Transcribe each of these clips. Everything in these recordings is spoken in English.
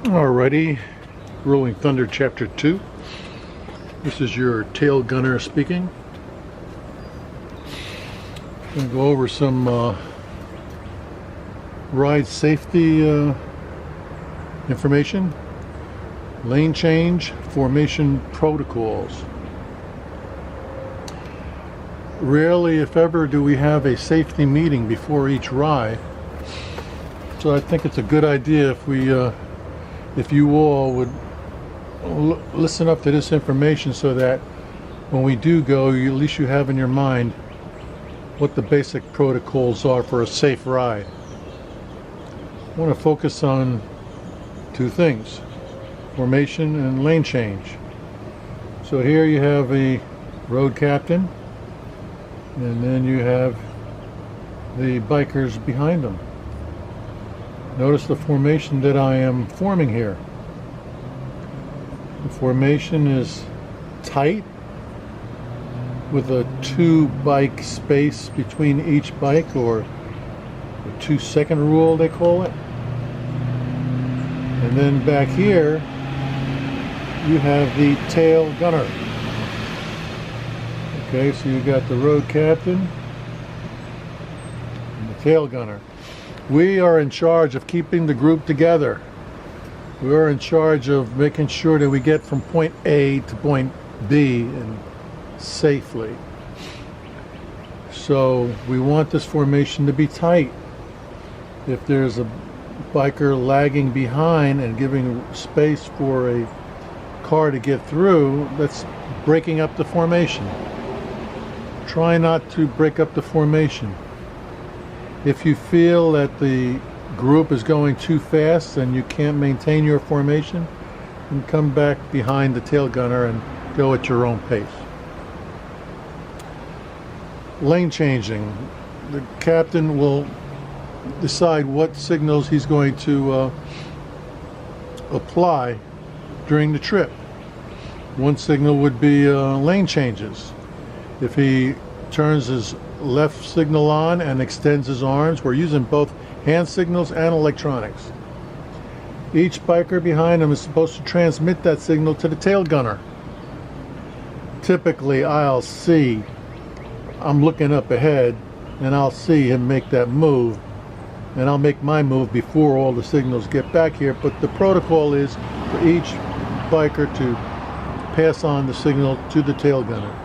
Alrighty, Rolling Thunder Chapter 2. This is your tail gunner speaking. I'm going to go over some ride safety information, lane change, formation protocols. Rarely, if ever, do we have a safety meeting before each ride. So I think it's a good idea if you all would listen up to this information, so that when we do go, at least you have in your mind what the basic protocols are for a safe ride. I want to focus on two things: formation and lane change. So here you have a road captain, and then you have the bikers behind them. Notice the formation that I am forming here. The formation is tight, with a 2-bike space between each bike, or the 2-second rule they call it. And then back here you have the tail gunner. Okay, so you got the road captain and the tail gunner. We are in charge of keeping the group together. We are in charge of making sure that we get from point A to point B and safely. So we want this formation to be tight. If there's a biker lagging behind and giving space for a car to get through, that's breaking up the formation. Try not to break up the formation. If you feel that the group is going too fast and you can't maintain your formation, then come back behind the tail gunner and go at your own pace. Lane changing. The captain will decide what signals he's going to apply during the trip. One signal would be lane changes. If he turns his left signal on and extends his arms, we're using both hand signals and electronics. Each biker behind him is supposed to transmit that signal to the tail gunner. Typically I'm looking up ahead, and I'll see him make that move, and I'll make my move before all the signals get back here. But the protocol is for each biker to pass on the signal to the tail gunner.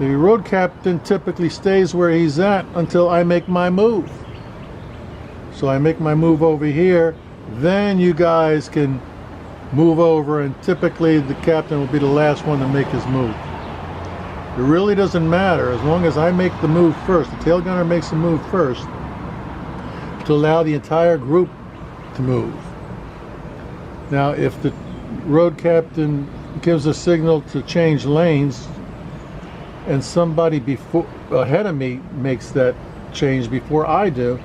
The road captain typically stays where he's at until I make my move. So I make my move over here, then you guys can move over, and typically the captain will be the last one to make his move. It really doesn't matter, as long as I make the move first. The tail gunner makes the move first to allow the entire group to move. Now, if the road captain gives a signal to change lanes, and somebody ahead of me makes that change before I do,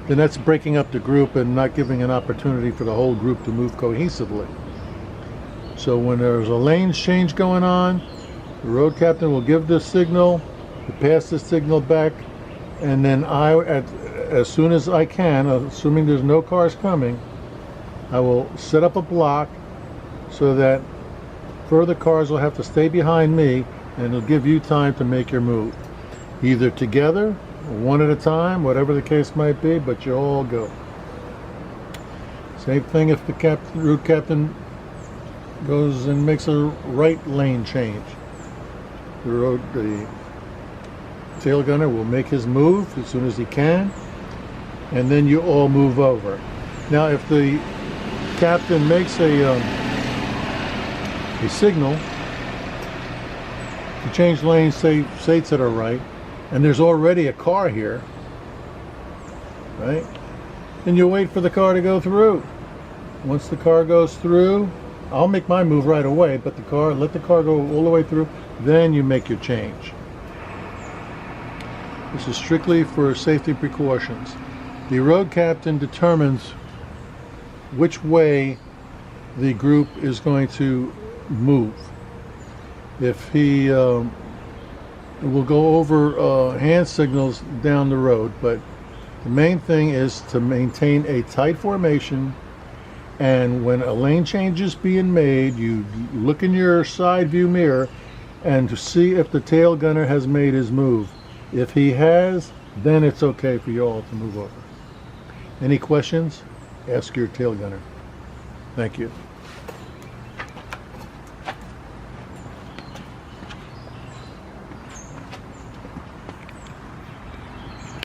then that's breaking up the group and not giving an opportunity for the whole group to move cohesively. So when there's a lane change going on, the road captain will give this signal, to pass the signal back, and then as soon as I can, assuming there's no cars coming, I will set up a block so that further cars will have to stay behind me, and it'll give you time to make your move, either together or one at a time, whatever the case might be, but you all go. Same thing if the road captain goes and makes a right lane change. The tail gunner will make his move as soon as he can, and then you all move over. Now, if the captain makes a signal to change lanes, say to the right, and there's already a car here, right? Then you wait for the car to go through. Once the car goes through, I'll make my move right away, but let the car go all the way through, then you make your change. This is strictly for safety precautions. The road captain determines which way the group is going to move. If he will go over hand signals down the road, but the main thing is to maintain a tight formation And when a lane change is being made, you look in your side view mirror and to see if the tail gunner has made his move. If he has, then it's okay for you all to move over. Any questions? Ask your tail gunner. Thank you.